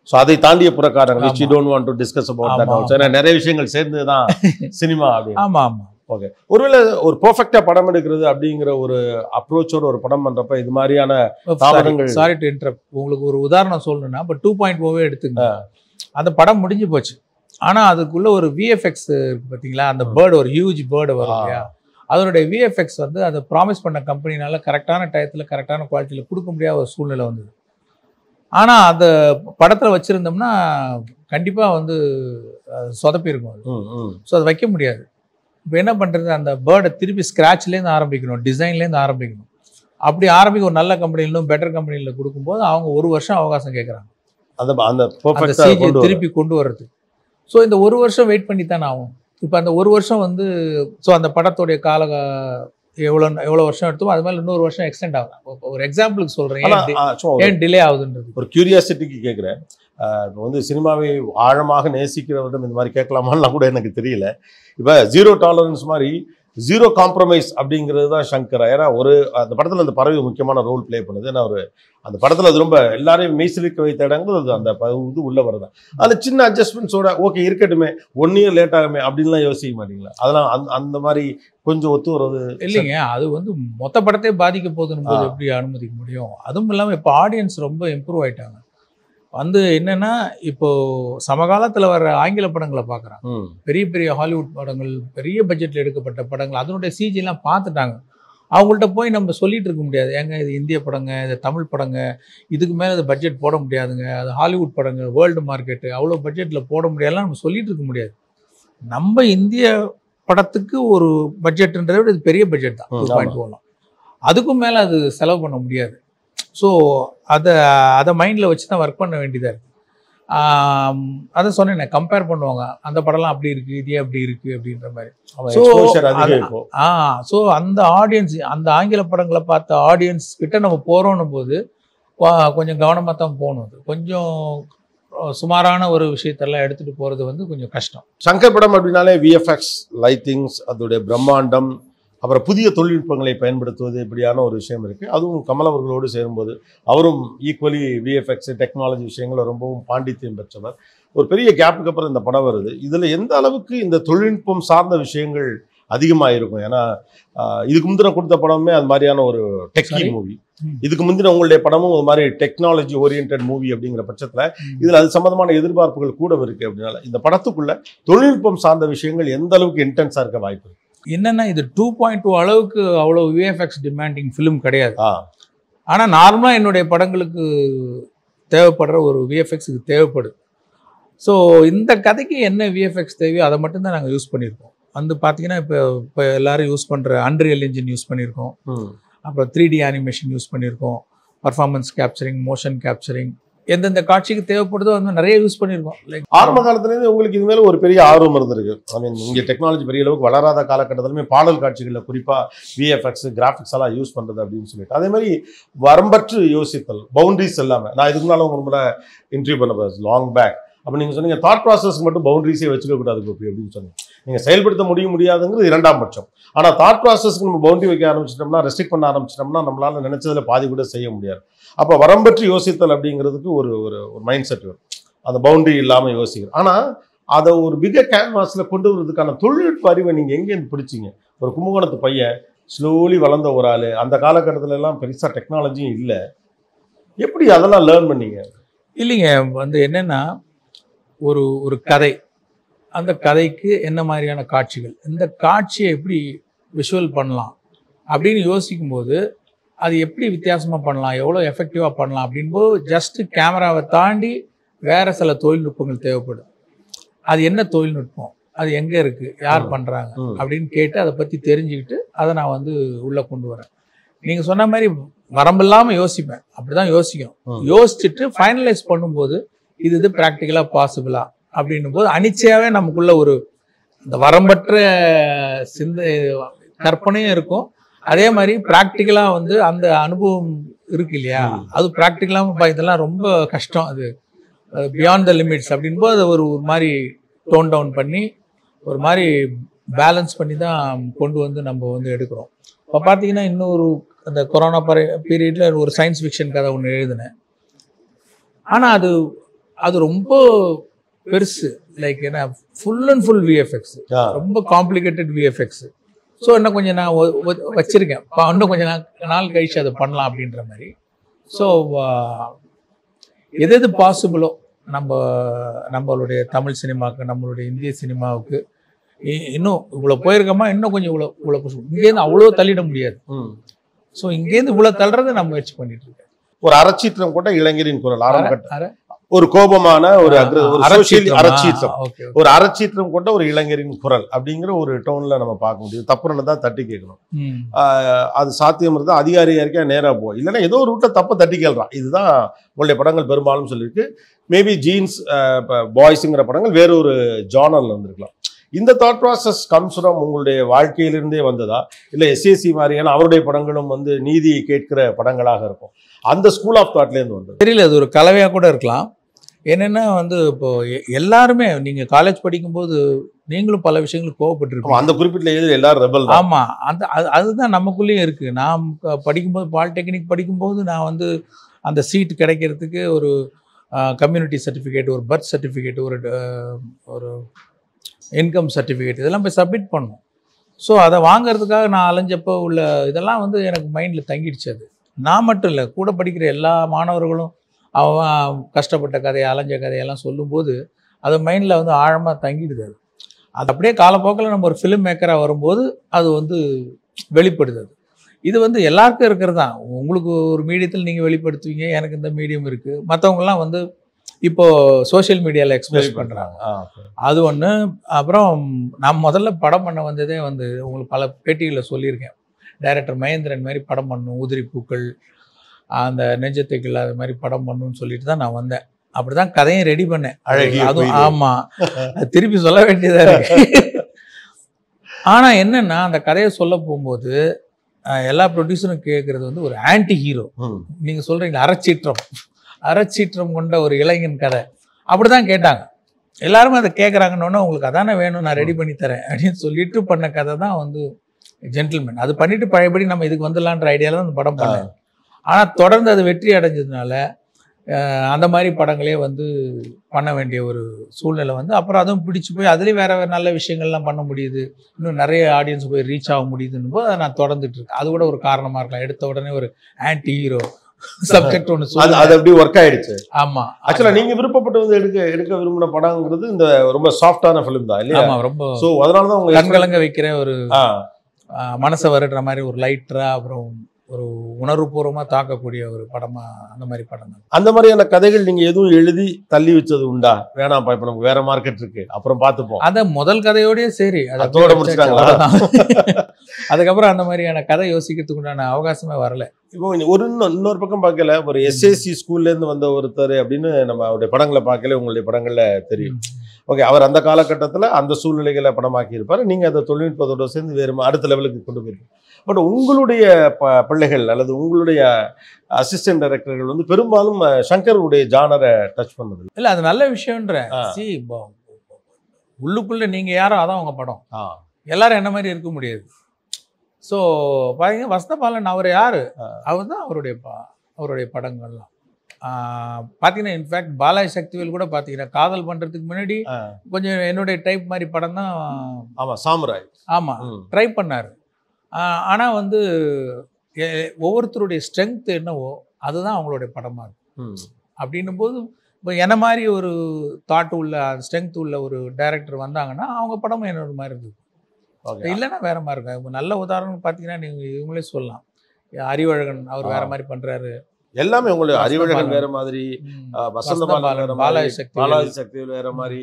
ஸோ அதை தாண்டிய புறக்காரங்கள் which you don't want to discuss about that also. நிறைய விஷயங்கள் சேர்ந்து தான் சினிமா அப்படி. ஆமாம் ஆமாம். ஓகே, ஒருவேளை ஒரு பெர்ஃபெக்டா படம் எடுக்கிறது அப்படிங்கிற ஒரு அப்ரோச்சோட ஒரு படம் பண்றப்ப இது மாதிரியான தாவரங்கள். Sorry to interrupt. உங்களுக்கு ஒரு உதாரணம் சொல்லணும்னா இப்போ 2.0 எடுத்துங்க. அந்த படம் முடிஞ்சு போச்சு. ஆனால் அதுக்குள்ள ஒரு விஎஃப்எக்ஸ் இருக்கு பார்த்தீங்களா, அந்த பேர்டு, ஒரு ஹியூஜ் பேர்டு வரும் இல்லையா, அதனுடைய விஎஃப்எக்ஸ் வந்து அதை ப்ராமிஸ் பண்ண கம்பெனினால கரெக்டான டயத்தில் கரெக்டான குவாலிட்டியில் கொடுக்க முடியாத ஒரு சூழ்நிலை வந்தது. ஆனால் அந்த படத்தில் வச்சுருந்தோம்னா கண்டிப்பாக வந்து சொதப்பியிருக்கும் அது. ஸோ அதை வைக்க முடியாது. இப்போ என்ன பண்ணுறது, அந்த பேர்டை திருப்பி ஸ்க்ராட்ச்லேருந்து ஆரம்பிக்கணும், டிசைன்லேருந்து ஆரம்பிக்கணும். அப்படி ஆரம்பிக்க ஒரு நல்ல கம்பெனிலும் பெட்டர் கம்பெனியில் கொடுக்கும்போது அவங்க 1 வருஷம் அவகாசம் கேட்குறாங்க அந்த சிஜியை திருப்பி கொண்டு வர்றதுக்கு. ஸோ இந்த 1 வருஷம் வெயிட் பண்ணி தானே ஆகும். இப்போ அந்த 1 வருஷம் வந்து ஸோ அந்த படத்துடைய எவ்வளோ வருஷம் எடுத்தோம் அது மாதிரி இன்னொரு வருஷம் எக்ஸ்டெண்ட் ஆகும். ஒரு எக்ஸாம்பிளுக்கு சொல்கிறேன் ஏன் டிலே ஆகுதுன்றது. ஒரு கியூரியாசிட்டிக்கு கேட்குறேன். இப்போ வந்து சினிமாவை ஆழமாக நேசிக்கிறவரிடம் இந்த மாதிரி கேட்கலாமான்னு கூட எனக்கு தெரியல. இப்போ 0 டாலரன்ஸ் மாதிரி 0 காம்ப்ரமைஸ் அப்படிங்கிறது தான் சங்கர். ஏன்னா அந்த படத்தில் அந்த பறவை முக்கியமான ரோல் பிளே பண்ணுது. ஏன்னா அந்த படத்தில் அது ரொம்ப எல்லாரையும் மெய்சிலிக்க வைத்த இடங்கள் அது அந்த இது உள்ள வருதான். அதில் சின்ன அட்ஜஸ்ட்மெண்ட்ஸோட ஓகே இருக்கட்டுமே, 1 இயர் லேட் ஆகுமே அப்படின்லாம் யோசிக்க மாட்டீங்களா? அதெல்லாம் அந்த மாதிரி கொஞ்சம் ஒத்து வர்றது இல்லைங்க. அது வந்து மொத்த படத்தையே பாதிக்க போகுதுன்னு போது எப்படி அனுமதிக்க முடியும்? அதுவும் இல்லாமல் இப்போ ஆடியன்ஸ் ரொம்ப இம்ப்ரூவ் ஆயிட்டாங்க. வந்து என்னன்னா இப்போ சமகாலத்தில் வர ஆங்கில படங்களை பார்க்குறாங்க. பெரிய பெரிய ஹாலிவுட் படங்கள், பெரிய பட்ஜெட்டில் எடுக்கப்பட்ட படங்கள், அதனுடைய சிஜிலாம் பார்த்துட்டாங்க. அவங்கள்ட்ட போய் நம்ம சொல்லிட்டு இருக்க முடியாது, ஏங்க இது இந்திய படங்க, இது தமிழ் படங்க, இதுக்கு மேலே அது பட்ஜெட் போட முடியாதுங்க, அது ஹாலிவுட் படங்க, வேர்ல்டு மார்க்கெட்டு, அவ்வளோ பட்ஜெட்டில் போட முடியாதுலாம் நம்ம சொல்லிட்டு இருக்க முடியாது. நம்ம இந்திய படத்துக்கு ஒரு பட்ஜெட்டுன்றதை விட இது பெரிய பட்ஜெட் தான், 2.0. அதுக்கும் மேலே அது செலவு பண்ண முடியாது. ஸோ அதை மைண்டில் வச்சு தான் ஒர்க் பண்ண வேண்டியதாக இருக்குது. அதை சொன்னேன், கம்பேர் பண்ணுவாங்க, அந்த படம்லாம் அப்படி இருக்குது, இதே அப்படி இருக்குது அப்படின்ற மாதிரி. ஸோ அந்த ஆடியன்ஸ், அந்த ஆங்கில படங்களை பார்த்த ஆடியன்ஸ் கிட்ட நம்ம போகிறோன்னு போது கொஞ்சம் கவனமாக தான் போகணும். அது கொஞ்சம் சுமாரான ஒரு விஷயத்தெல்லாம் எடுத்துகிட்டு போகிறது வந்து கொஞ்சம் கஷ்டம். சங்கர் படம் அப்படின்னாலே விஎஃப்எக்ஸ், லைட்டிங்ஸ், அதோடைய பிரம்மாண்டம், அப்புறம் புதிய தொழில்நுட்பங்களை பயன்படுத்துவது இப்படியான ஒரு விஷயம் இருக்குது. அதுவும் கமல் அவர்களோடு சேரும்போது அவரும் ஈக்குவலி விஎஃப்எக்ஸ் டெக்னாலஜி விஷயங்களை ரொம்பவும் பாண்டித்யம் பெற்றவர். ஒரு பெரிய கேப்புக்கு அப்புறம் இந்த படம் வருது. இதில் எந்த அளவுக்கு இந்த தொழில்நுட்பம் சார்ந்த விஷயங்கள் அதிகமாக இருக்கும். ஏன்னா இதுக்கு முந்தின கொடுத்த படமே அது மாதிரியான ஒரு டெக்கி மூவி, இதுக்கு முந்தின உங்களுடைய படமும் ஒரு மாதிரி டெக்னாலஜி ஓரியன்ட் மூவி அப்படிங்கிற பட்சத்தில் இதில் அது சம்பந்தமான எதிர்பார்ப்புகள் கூட இருக்கு. அப்படின்னால இந்த படத்துக்குள்ள தொழில்நுட்பம் சார்ந்த விஷயங்கள் எந்த அளவுக்கு இன்டென்ஸாக இருக்க வாய்ப்பு இருக்கு? என்னன்னா இது 2.2 அளவுக்கு அவ்வளோ விஎஃப்எக்ஸ் டிமாண்டிங் ஃபிலிம் கிடையாது. ஆனால் நார்மலாக என்னுடைய படங்களுக்கு தேவைப்படுற ஒரு விஎஃப்எக்ஸுக்கு தேவைப்படுது. ஸோ இந்த கதைக்கு என்ன விஎஃப்எக்ஸ் தேவையோ அதை மட்டும்தான் நாங்கள் யூஸ் பண்ணியிருக்கோம். வந்து பார்த்தீங்கன்னா இப்போ எல்லாரும் யூஸ் பண்ணுற அன்ரியல் என்ஜின் யூஸ் பண்ணியிருக்கோம், அப்புறம் 3D அனிமேஷன் யூஸ் பண்ணியிருக்கோம், பர்ஃபார்மன்ஸ் கேப்சரிங், மோஷன் கேப்சரிங், எந்தெந்த காட்சிக்கு தேவைப்படுதோ வந்து நிறைய யூஸ் பண்ணியிருக்கோம். லைக் ஆரம்ப காலத்துலேருந்து உங்களுக்கு இது மேலே ஒரு பெரிய ஆர்வம் இருந்திருக்கு. ஐ மீன் இங்கே டெக்னாலஜி பெரிய அளவுக்கு வளராத காலகட்டத்திலுமே பாடல் காட்சிகளில் குறிப்பாக விஎஃப்எக்ஸ் கிராஃபிக்ஸ் எல்லாம் யூஸ் பண்ணுறது அப்படின்னு சொல்லிட்டு அதே மாதிரி வரம்பற்று யோசித்தல், பவுண்டரிஸ் எல்லாமே. நான் இதுக்கு முன்னால் உங்க முறை இன்டர்வியூ பண்ண லாங் பேக் அப்போ நீங்கள் சொன்னீங்க தாட் ப்ராசஸ்க்கு மட்டும் பவுண்டரிஸே வச்சுக்கக்கூடாது கோபி அப்படின்னு சொன்னீங்க. நீங்கள் செயல்படுத்த முடியாதுங்கிறது இரண்டாம் பட்சம். ஆனால் தாட் ப்ராசஸ்க்கு நம்ம பவுண்டரி வைக்க ஆரம்பிச்சிட்டோம்னா, ரெஸ்ட்ரிக்ட் பண்ண ஆரம்பிச்சிட்டோம்னா நம்மளால நினைச்சதில் பாதி கூட செய்ய முடியாது. அப்போ வரம்பற்று யோசித்தல் அப்படிங்கிறதுக்கு ஒரு ஒரு மைண்ட் செட் வரும், அந்த பவுண்டரி இல்லாமல் யோசிக்கிறோம். ஆனால் அதை ஒரு பிக கேன்வாஸில் கொண்டு வரதுக்கான தொழில்நுட்ப அறிவை நீங்கள் எங்கேருந்து பிடிச்சிங்க? ஒரு கும்பகோணத்து பையன் ஸ்லோலி வளர்ந்த ஒரு ஆள், அந்த காலகட்டத்துல எல்லாம் பெருசாக டெக்னாலஜியும் இல்லை, எப்படி அதெல்லாம் லேர்ன் பண்ணீங்க? இல்லைங்க, வந்து என்னென்னா ஒரு கதை, அந்த கதைக்கு என்ன மாதிரியான காட்சிகள், இந்த காட்சியை எப்படி விஷுவல் பண்ணலாம் அப்படின்னு யோசிக்கும்போது அது எப்படி வித்தியாசமாக பண்ணலாம், எவ்வளோ எஃபெக்டிவாக பண்ணலாம் அப்படின்போது ஜஸ்ட்டு கேமராவை தாண்டி வேறு சில தொழில்நுட்பங்கள் தேவைப்படும். அது என்ன தொழில்நுட்பம், அது எங்கே இருக்குது, யார் பண்ணுறாங்க அப்படின்னு கேட்டு அதை பற்றி தெரிஞ்சுக்கிட்டு அதை நான் வந்து உள்ளே கொண்டு வரேன். நீங்கள் சொன்ன மாதிரி வரம்பில்லாமல் யோசிப்பேன், அப்படி தான் யோசிக்கணும். யோசிச்சுட்டு ஃபைனலைஸ் பண்ணும்போது இது ப்ராக்டிக்கலாக பாசிபிளா அப்படின்னும் போது அனிச்சையாகவே நமக்குள்ள ஒரு இந்த வரம்பற்ற கற்பனையும் இருக்கும். அதே மாதிரி ப்ராக்டிக்கலாக வந்து அந்த அனுபவம் இருக்கு இல்லையா, அது ப்ராக்டிக்கலாக இதெல்லாம் ரொம்ப கஷ்டம், அது பியாண்ட் த லிமிட்ஸ் அப்படின்போது அதை ஒரு மாதிரி டோன் டவுன் பண்ணி ஒரு மாதிரி பேலன்ஸ் பண்ணி தான் கொண்டு வந்து நம்ம வந்து எடுக்கிறோம். இப்போ பார்த்தீங்கன்னா இன்னொரு அந்த கொரோனா பீரியடில் ஒரு சயின்ஸ் ஃபிக்ஷன் கதை ஒன்று எழுதினேன். ஆனால் அது ரொம்ப பெருசு, லைக் ஏன்னா ஃபுல் அண்ட் ஃபுல் விஎஃப்எக்ஸ், ரொம்ப காம்ப்ளிகேட்டட் விஎஃப்எக்ஸ். ஸோ இன்னும் கொஞ்சம் நான் வச்சுருக்கேன், இன்னும் கொஞ்சம் நாள் கழிச்சு அதை பண்ணலாம் அப்படின்ற மாதிரி. ஸோ எது பாசிபிளோ நம்மளுடைய தமிழ் சினிமாவுக்கு, நம்மளுடைய இந்திய சினிமாவுக்கு இன்னும் இவ்வளோ போயிருக்கோமா, இன்னும் கொஞ்சம் இவ்வளோ இங்கேருந்து அவ்வளோ தள்ளிட முடியாது. ஸோ இங்கேருந்து இவ்வளோ தள்ளுறதை நான் முயற்சி பண்ணிட்டு இருக்கேன். ஒரு அறச்சீற்றம் கூட இளைஞரின் குரல் ஆரம்ப ஒரு கோபமான ஒரு அறச்சீற்றம் கொண்ட ஒரு இளைஞரின் குரல் அப்படிங்கிற ஒரு டோன்ல நம்ம பார்க்க முடியும். தப்புன்னு தான் தட்டி கேட்கணும், அது சாத்தியம் இருந்தால் அதிகாரியா இருக்கா நேரா போய், இல்லைன்னா ஏதோ ஒரு ரூட்டை தப்ப தட்டி கேள்றான். இதுதான் உங்களுடைய படங்கள் பெரும்பாலும் சொல்லியிருக்கு. மேபி ஜீன்ஸ் பாய்ஸுங்கிற படங்கள் வேற ஒரு ஜானர்ல இருந்திருக்கலாம். இந்த தாட் ப்ராசஸ் கம்ஸ் ஃப்ரம் உங்களுடைய வாழ்க்கையிலிருந்தே வந்ததா, இல்லை எஸ்ஏசி மாதிரியான அவருடைய படங்களும் வந்து நீதியை கேட்கிற படங்களாக இருக்கும், அந்த ஸ்கூல் ஆஃப் தாட்லேருந்து வந்தது? தெரியல, அது ஒரு கலவையாக கூட இருக்கலாம். என்னென்னா வந்து இப்போ எல்லாருமே நீங்கள் காலேஜ் படிக்கும்போது நீங்களும் பல விஷயங்களுக்கு கோவப்பட்டிருக்கோம். அந்த குறிப்பிட்ட ஏஜில் எல்லாரும் ரெபல். ஆமாம், அதுதான் நமக்குள்ளேயும் இருக்குது. நான் படிக்கும்போது பாலிடெக்னிக் படிக்கும்போது நான் வந்து அந்த சீட் கிடைக்கிறதுக்கு ஒரு கம்யூனிட்டி சர்டிஃபிகேட், ஒரு பர்த் சர்டிஃபிகேட், ஒரு இன்கம் சர்டிஃபிகேட் இதெல்லாம் போய் சப்மிட் பண்ணோம். ஸோ அதை வாங்கிறதுக்காக நான் அலைஞ்சப்போ உள்ள இதெல்லாம் வந்து எனக்கு மைண்டில் தங்கிடுச்சு. அது நான் மட்டும் இல்லை, கூட படிக்கிற எல்லா மாணவர்களும் அவன் கஷ்டப்பட்ட கதையை, அலைஞ்ச கதையெல்லாம் சொல்லும்போது அது மைண்டில் வந்து ஆழமாக தங்கிடுது. அது அப்படியே காலப்போக்கில் நம்ம ஒரு ஃபிலிம் மேக்கராக வரும்போது அது வந்து வெளிப்படுது. இது வந்து எல்லாருக்கும் இருக்கிறது தான். உங்களுக்கு ஒரு மீடியத்தில் நீங்கள் வெளிப்படுத்துவீங்க, எனக்கு இந்த மீடியம் இருக்குது. மற்றவங்கலாம் வந்து இப்போது சோஷியல் மீடியாவில் எக்ஸ்பிரஸ் பண்ணுறாங்க, அது ஒன்று. அப்புறம் நான் முதல்ல படம் பண்ண வந்ததே வந்து உங்களுக்கு பல பேட்டிகளில் சொல்லியிருக்கேன், டைரக்டர் மகேந்திரன் மாதிரி படம் பண்ணணும், உதிரி பூக்கள், அந்த நெஞ்சத்தைகள் அது மாதிரி படம் பண்ணணும்னு சொல்லிட்டு தான் நான் வந்தேன். அப்படி தான் கதையும் ரெடி பண்ணேன், அழகு. அதுவும் ஆமாம், அது திருப்பி சொல்ல வேண்டியதாக இருக்கு. ஆனால் என்னென்னா அந்த கதையை சொல்ல போகும்போது எல்லா ப்ரொடியூசரும் கேட்குறது வந்து ஒரு ஆன்டி ஹீரோ. நீங்கள் சொல்கிறீங்க அறச்சீற்றம் கொண்ட ஒரு இளைஞன் கதை, அப்படி தான் கேட்டாங்க எல்லாருமே. அதை கேட்குறாங்கன்னு உங்களுக்கு அதானே வேணும், நான் ரெடி பண்ணி தரேன் அப்படின்னு சொல்லிட்டு பண்ண கதை தான் வந்து ஜென்டில்மேன். அது பண்ணிவிட்டு பழையபடி நம்ம இதுக்கு வந்துடலான்ற ஐடியாவில் தான் அந்த படம் பண்ணேன். ஆனால் தொடர்ந்து அது வெற்றி அடைஞ்சதுனால அந்த மாதிரி படங்களே வந்து பண்ண வேண்டிய ஒரு சூழ்நிலை வந்து அப்புறம் அதுவும் பிடிச்சி போய் அதுலேயும் வேறு வேறு நல்ல விஷயங்கள்லாம் பண்ண முடியுது, இன்னும் நிறைய ஆடியன்ஸ் போய் ரீச் ஆக முடியுதுன்னு போது அதை நான் தொடர்ந்துட்டு இருக்கேன். அது கூட ஒரு காரணமாக இருக்கலாம். எடுத்த உடனே ஒரு ஆன்டி ஹீரோ சப்ஜெக்ட் ஒன்று சொல்லி அது அப்படி ஒர்க் ஆயிடுச்சு. ஆமாம், ஆக்சுவலாக நீங்கள் விருப்பப்பட்டு வந்து எடுக்க விரும்பின படங்கிறது இந்த ரொம்ப சாஃப்டான ஃபிலிம் தான் இல்லையா? ஆமாம், ரொம்ப ஸோ அதனால தான் உங்க கண்கலங்க வைக்கிற ஒரு மனசை வருடுற மாதிரி ஒரு லைட்டராக அப்புறம் ஒரு உணர்வுபூர்வமாக தாக்கக்கூடிய ஒரு படமாக அந்த மாதிரி படம் தான். அந்த மாதிரியான கதைகள் நீங்கள் எதுவும் எழுதி தள்ளி வச்சது உண்டா? வேணாம்ப்பா, இப்போ நமக்கு வேற மார்க்கெட் இருக்கு, அப்புறம் பார்த்துப்போம். அதை முதல் கதையோடய சரி அதோட முடிச்சிட்டாங்களா? அதுக்கப்புறம் அந்த மாதிரியான கதை யோசிக்கிறதுக்கு உண்டான அவகாசமே வரல. இப்போ இன்னொரு பக்கம் பார்க்கல, ஒரு எஸ்எஸ்சி ஸ்கூல்லேருந்து வந்த ஒருத்தர் அப்படின்னு நம்ம அவருடைய படங்களை பார்க்கல, உங்களுடைய படங்களில் தெரியும். ஓகே, அவர் அந்த காலகட்டத்தில் அந்த சூழ்நிலைகளை படமாக்கி இருப்பார். நீங்கள் அதை தொழில்நுட்பத்தோடு சேர்ந்து வேறு அடுத்த லெவலுக்கு கொண்டு போயிருக்கீங்க. பட் உங்களுடைய பிள்ளைகள் அல்லது உங்களுடைய அசிஸ்டன்ட் டைரக்டர்கள் வந்து பெரும்பாலும் சங்கருடைய ஜானரை டச் பண்ணது இல்லை. அது நல்ல விஷயம்ன்ற உள்ளுக்குள்ளே நீங்கள் யாரோ அதான் உங்கள் படம். எல்லாரும் என்ன மாதிரி இருக்க முடியாது. ஸோ பாருங்க, வசந்தபாலன் அவர் யார்? அவர் தான் அவருடைய படங்கள்லாம் பார்த்தீங்கன்னா. இன்ஃபேக்ட் பாலாஜி சக்திவேல் கூட பார்த்தீங்கன்னா காதல் பண்ணுறதுக்கு முன்னாடி கொஞ்சம் என்னுடைய டைப் மாதிரி படம் தான். ஆமாம், சாமுராய். ஆமாம், ட்ரை பண்ணார். ஆனால் வந்து ஒவ்வொருத்தருடைய ஸ்ட்ரென்த் என்னவோ அதுதான் அவங்களுடைய படமாக இருக்கும். அப்படின்னும் போது இப்போ என்ன மாதிரி ஒரு தாட் உள்ள ஸ்ட்ரென்த் உள்ள ஒரு டைரக்டர் வந்தாங்கன்னா அவங்க படமும் என்னோட மாதிரி இருக்குது. இல்லைன்னா வேற மாதிரி இருக்கும். இப்போ நல்ல உதாரணம் பார்த்தீங்கன்னா நீங்கள் இவங்களே சொல்லலாம். அறிவழகன் அவர் வேற மாதிரி பண்ணுறாரு. எல்லாமே உங்களுடைய அறிவழகன் வேற மாதிரி, வசந்தபாலன், பாலாஜி சக்திவேல் வேற மாதிரி,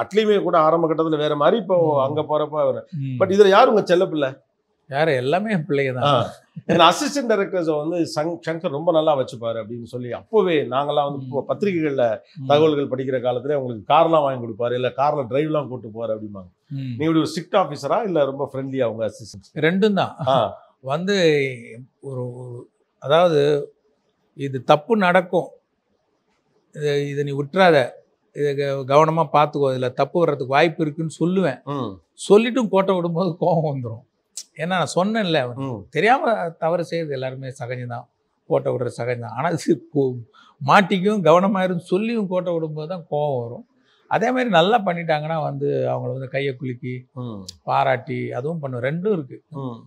அட்லியுமே கூட ஆரம்ப கட்டத்தில் வேற மாதிரி. இப்போ அங்கே போகிறப்ப பட் இதில் யார் உங்கள் செல்ல பிள்ளை? யார்? எல்லாமே என் பிள்ளைங்க தான். அசிஸ்டன்ட் டைரக்டர்ஸை வந்து சங்கர் ரொம்ப நல்லா வச்சுப்பாரு அப்படின்னு சொல்லி அப்போவே நாங்களாம் வந்து இப்போ பத்திரிகைகளில் தகவல்கள் படிக்கிற காலத்துல உங்களுக்கு கார்லாம் வாங்கி கொடுப்பாரு, இல்லை காரில் டிரைவ்லாம் கூட்டு போவார் அப்படிம்பாங்க. நீ ஒரு ஸ்ட்ரிக்ட் ஆஃபீஸரா இல்லை ரொம்ப ஃப்ரெண்ட்லியா அவங்க அசிஸ்டன்ட்? ரெண்டும் தான். வந்து ஒரு அதாவது இது தப்பு நடக்கும், இதை நீ விட்டுறாத, இதை கவனமாக பார்த்துக்கோ, இதில் தப்பு வர்றதுக்கு வாய்ப்பு இருக்குன்னு சொல்லுவேன். சொல்லிட்டும் கோட்டை விடும்போது கோபம் வந்துடும். ஏன்னா நான் சொன்னேன்ல, தெரியாமல் தவறு செய்யறது எல்லாருமே சகஜம்தான், கோட்டை விடுற சகஜம்தான். ஆனால் இது மாட்டிக்கும் கவனமாயிரும் சொல்லியும் கோட்டை விடும்போது தான் கோபம் வரும். அதே மாதிரி நல்லா பண்ணிட்டாங்கன்னா வந்து அவங்கள வந்து கையை குலுக்கி பாராட்டி அதுவும் பண்ணும். ரெண்டும் இருக்கு,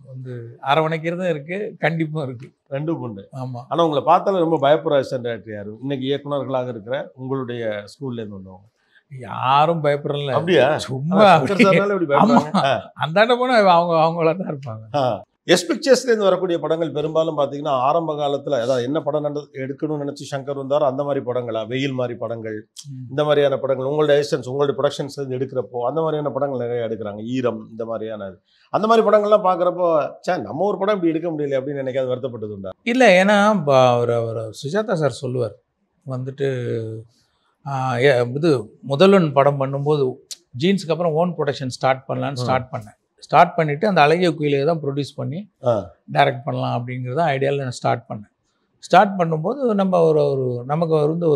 வந்து அரவணைக்கிறதும் இருக்கு, கண்டிப்பும் இருக்கு, ரெண்டும் உண்டு. ஆமா. ஆனா உங்களை பார்த்தாலும் ரொம்ப பயப்படுற அசிஸ்டன்ட் டைரக்டர் யாரு? இன்னைக்கு இயக்குநர்களாக இருக்கிற உங்களுடைய ஸ்கூல்ல இருந்து வந்தவங்க யாரும் பயப்படல. அப்படியா? சும்மா அந்தாண்ட போனா அவங்கள தான் இருப்பாங்க. எஸ் பிக்சர்ஸ்லேருந்து வரக்கூடிய படங்கள் பெரும்பாலும் பார்த்தீங்கன்னா ஆரம்ப காலத்தில் அதாவது என்ன படம் எடுக்கணும்னு நினச்சி சங்கர் வந்தாரோ அந்த மாதிரி படங்களா, வெயில் மாதிரி படங்கள், இந்த மாதிரியான படங்கள் உங்களுடைய எசன்ஸ் உங்களுடைய ப்ரொடக்ஷன்ஸ் எடுக்கிறப்போ அந்த மாதிரியான படங்கள் நிறைய எடுக்கிறாங்க. ஈரம், இந்த மாதிரியான அந்த மாதிரி படங்கள்லாம் பார்க்குறப்போ நம்ம ஒரு படம் இப்படி எடுக்க முடியல அப்படின்னு நினைக்காது வருத்தப்பட்டது உண்டா? இல்லை, ஏன்னா அவர் சுஜாதா சார் சொல்லுவார் வந்துட்டு இது முதல்வன் படம் பண்ணும்போது ஜீன்ஸுக்கு அப்புறம் ஓன் ப்ரொடக்ஷன் ஸ்டார்ட் பண்ணலான்னு ஸ்டார்ட் பண்ணிவிட்டு அந்த அழகிய குயிலை தான் ப்ரொடியூஸ் பண்ணி டைரக்ட் பண்ணலாம் அப்படிங்கிறத ஐடியாவில் நான் ஸ்டார்ட் பண்ணும்போது நம்ம நமக்கு வந்து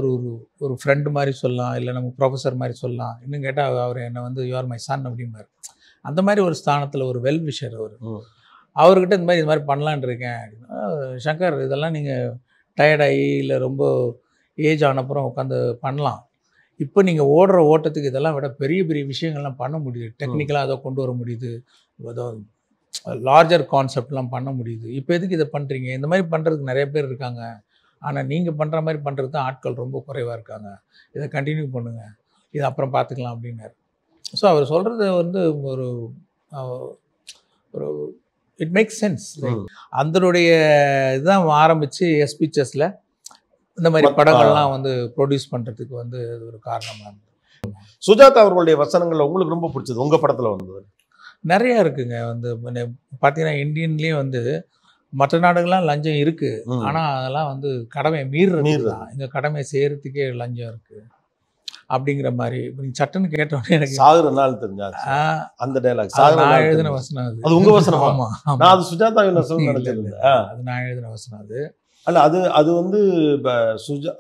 ஒரு ஃப்ரெண்டு மாதிரி சொல்லலாம், இல்லை நம்ம ப்ரொஃபஸர் மாதிரி சொல்லலாம். இன்னும் கேட்டால் அவர் என்னை வந்து யூஆர் மை சன் அப்படிம்பார். அந்த மாதிரி ஒரு ஸ்தானத்தில் ஒரு வெல் விஷர் அவர்கிட்ட இது மாதிரி பண்ணலான் இருக்கேன். சங்கர், இதெல்லாம் நீங்கள் டயர்டாகி இல்லை ரொம்ப ஏஜ் ஆனப்புறம் உட்காந்து பண்ணலாம். இப்போ நீங்கள் ஓடுற ஓட்டத்துக்கு இதெல்லாம் விட பெரிய பெரிய விஷயங்கள்லாம் பண்ண முடியுது. டெக்னிக்கலாக அதை கொண்டு வர முடியுது, ஏதோ லார்ஜர் கான்செப்ட்லாம் பண்ண முடியுது. இப்போ எதுக்கு இதை பண்ணுறீங்க? இந்த மாதிரி பண்ணுறதுக்கு நிறைய பேர் இருக்காங்க, ஆனால் நீங்கள் பண்ணுற மாதிரி பண்ணுறது தான் ஆட்கள் ரொம்ப குறைவாக இருக்காங்க. இதை கண்டினியூ பண்ணுங்கள், இது அப்புறம் பார்த்துக்கலாம் அப்படின்னாரு. ஸோ அவர் சொல்கிறது வந்து ஒரு இட் மேக்ஸ் சென்ஸ். அதனுடைய இதுதான் ஆரம்பித்து எஸ் பிக்சர்ஸில் இந்த மாதிரி படங்கள்லாம் வந்து ப்ரொடியூஸ் பண்ணுறதுக்கு வந்து ஒரு காரணமாக இருந்தது. சுஜாதா அவர்களுடைய வசனங்கள் உங்களுக்கு ரொம்ப பிடிச்சது உங்கள் படத்தில் வந்தது? நிறையா இருக்குங்க. வந்து பார்த்தீங்கன்னா இந்தியன்லேயே வந்து மற்ற நாடுகள்லாம் லஞ்சம் இருக்குது, ஆனால் அதெல்லாம் வந்து கடமை மீறுறது தான். எங்கள் கடமை செய்கிறதுக்கே லஞ்சம் இருக்குது அப்படிங்கிற மாதிரி. இப்போ நீங்கள் சட்டன்னு கேட்டோன்னே எனக்கு சாகுற நாள் தெரிஞ்சா அந்த டைலாக் நான் எழுதின வசனம் அது உங்கள் வசனம்? ஆமாம், நான் அது சுஜாதாவின் வசனம் நினைச்சிருந்தேன். அது நான் எழுதின வசனம். அது அல்ல, அது வந்து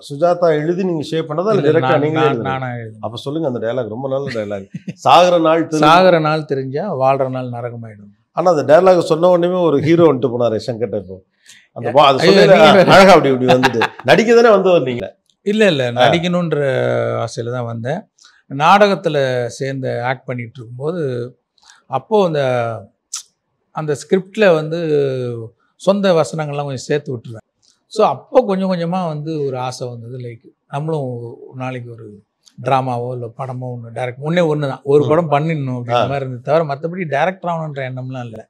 சுஜாதா எழுதி நீங்க ஷேர் பண்ணதா இல்ல டைரக்டா நீங்களே? நானா எழுதி. அப்ப சொல்லுங்க அந்த டயலாக், ரொம்ப நல்ல டயலாக். சாகுற நாள் தெரிஞ்சா வாழ்ற நாள் நரகமாயிடும். ஆனா அந்த டயலாக் சொன்ன உடனே ஒரு ஹீரோ வந்துட்டு போனாரு சங்கர்ட்ட. இப்போ அந்த அழகா அப்படி வந்துட்டு நடிக்க தானே வந்தவர் நீங்க. இல்லை நடிக்கணுன்ற ஆசையில் தான் வந்தேன். நாடகத்தில் சேர்ந்து ஆக்ட் பண்ணிகிட்டு இருக்கும்போது அப்போது அந்த ஸ்கிரிப்டில் வந்து சொந்த வசனங்கள்லாம் கொஞ்சம் சேர்த்து விட்டுருவேன். ஸோ அப்போ கொஞ்சம் கொஞ்சமாக வந்து ஒரு ஆசை வந்தது, லைக் நம்மளும் ஒரு நாளைக்கு ஒரு ட்ராமாவோ இல்லை படமோ ஒன்று தான் ஒரு படம் பண்ணிடணும் அப்படின்ற மாதிரி இருந்தது தவிர மற்றபடி டேரக்டர் ஆகணுன்ற எண்ணம்லாம் இல்லை.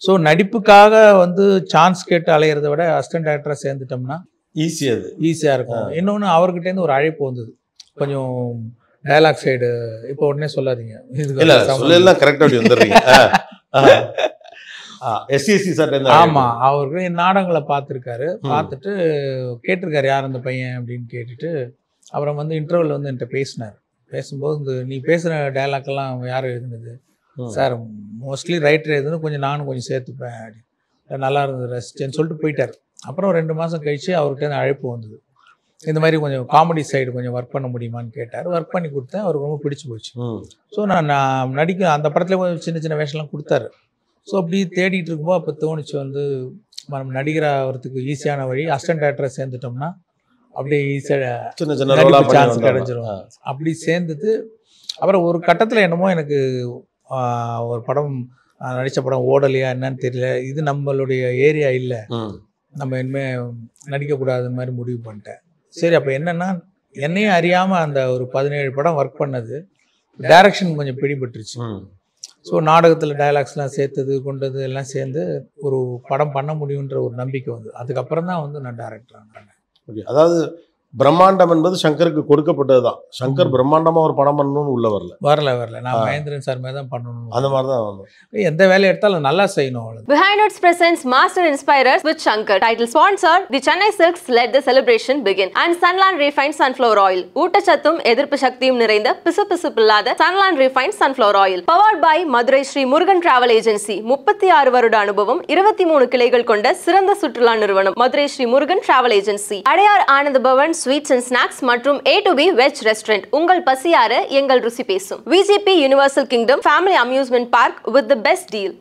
ஸோ நடிப்புக்காக வந்து சான்ஸ் கேட்டு அலையிறத விட அசிஸ்டன்ட் டேரக்டராக சேர்ந்துட்டோம்னா ஈஸியாக இருக்கும். இன்னொன்று அவர்கிட்டேருந்து ஒரு அழைப்பு வந்தது, கொஞ்சம் டயலாக் சைடு இப்போ உடனே சொல்லாதீங்க, ஆமாம் அவருக்கு நாடகங்களை பார்த்துருக்காரு, பார்த்துட்டு கேட்டிருக்காரு யார் அந்த பையன் அப்படின்னு கேட்டுட்டு அப்புறம் வந்து இன்டர்வல் வந்து என்கிட்ட பேசினார். பேசும்போது நீ பேசுகிற டயலாக்லாம் யார் எழுதுனது சார், மோஸ்ட்லி ரைட்டர் எழுதுன்னு நானும் கொஞ்சம் சேர்த்துப்பேன் அப்படின்னு, நல்லா இருந்தது ரசிச்சேன்னு சொல்லிட்டு போயிட்டார். அப்புறம் 2 மாதம் கழித்து அவர்கிட்ட அழைப்பு வந்தது, இந்த மாதிரி கொஞ்சம் காமெடி சைடு கொஞ்சம் ஒர்க் பண்ண முடியுமான்னு கேட்டார். ஒர்க் பண்ணி கொடுத்தேன், அவருக்கு ரொம்ப பிடிச்சி போச்சு. ஸோ நான் நடிக்க அந்த படத்தில் கொஞ்சம் சின்ன சின்ன வேஷம்லாம் கொடுத்தாரு. ஸோ அப்படி தேடிட்டு இருக்கும்போது அப்போ தோணுச்சு வந்து நம்ம நடிகர் ஆகிறதுக்கு ஈஸியான வழி அசிஸ்டன்ட் டேரக்டரை சேர்ந்துட்டோம்னா அப்படியே ஈஸியாக சான்ஸ் கிடைச்சிரும். அப்படி சேர்ந்தது. அப்புறம் ஒரு கட்டத்தில் என்னமோ எனக்கு ஒரு படம் நடித்த படம் ஓடலையா என்னன்னு தெரியல, இது நம்மளுடைய ஏரியா இல்லை, நம்ம இனிமேல் நடிக்கக்கூடாது மாதிரி முடிவு பண்ணிட்டேன். சரி அப்போ என்னென்னா என்னையும் அறியாமல் அந்த ஒரு 17 படம் ஒர்க் பண்ணது டைரக்ஷன் கொஞ்சம் பிடிபட்டுருச்சு. ஸோ நாடகத்தில் டயலாக்ஸ்லாம் சேர்த்தது கொண்டது எல்லாம் சேர்ந்து ஒரு படம் பண்ண முடியுன்ற ஒரு நம்பிக்கை வந்து அதுக்கப்புறம் தான் வந்து நான் டைரக்டர் ஆனேன். அதாவது பிரம்மாண்டம் என்பது சங்கருக்கு கொடுக்கப்பட்டது தான். சங்கர் பிரம்மாண்டமாக ஒரு படம் பண்ணணும்னு உள்ள வரல. நான் மகேந்திரன் சார் மாதிரி தான் பண்ணணும், அந்த மாதிரி தான். எந்த வேலையை எடுத்தாலும் நல்லா செய்யணும். Behind Notes presents Master Inspirers with Shankar. Title sponsor, the Chennai Silks let the celebration begin. And Sunland Refined Sunflower Oil. ஊட்டச்சத்தும் எதிர்ப்பு சக்தியும் நிறைந்த பிசுபிசுப்பில்லாத Sunland Refined Sunflower Oil. Powered by Madurai Sri Murugan travel agency. 36 வருட அனுபவம், 23 கிளைகள் கொண்ட சிறந்த சுற்றுலா நிறுவனம் Madurai Sri Murugan travel agency. Adyar Ananda Bhavan sweets and snacks மற்றும் A2B வெஜ் ரெஸ்டாரண்ட். உங்கள் பசியார எங்கள் ருசி பேசும். VGP universal kingdom family amusement park with the best deal.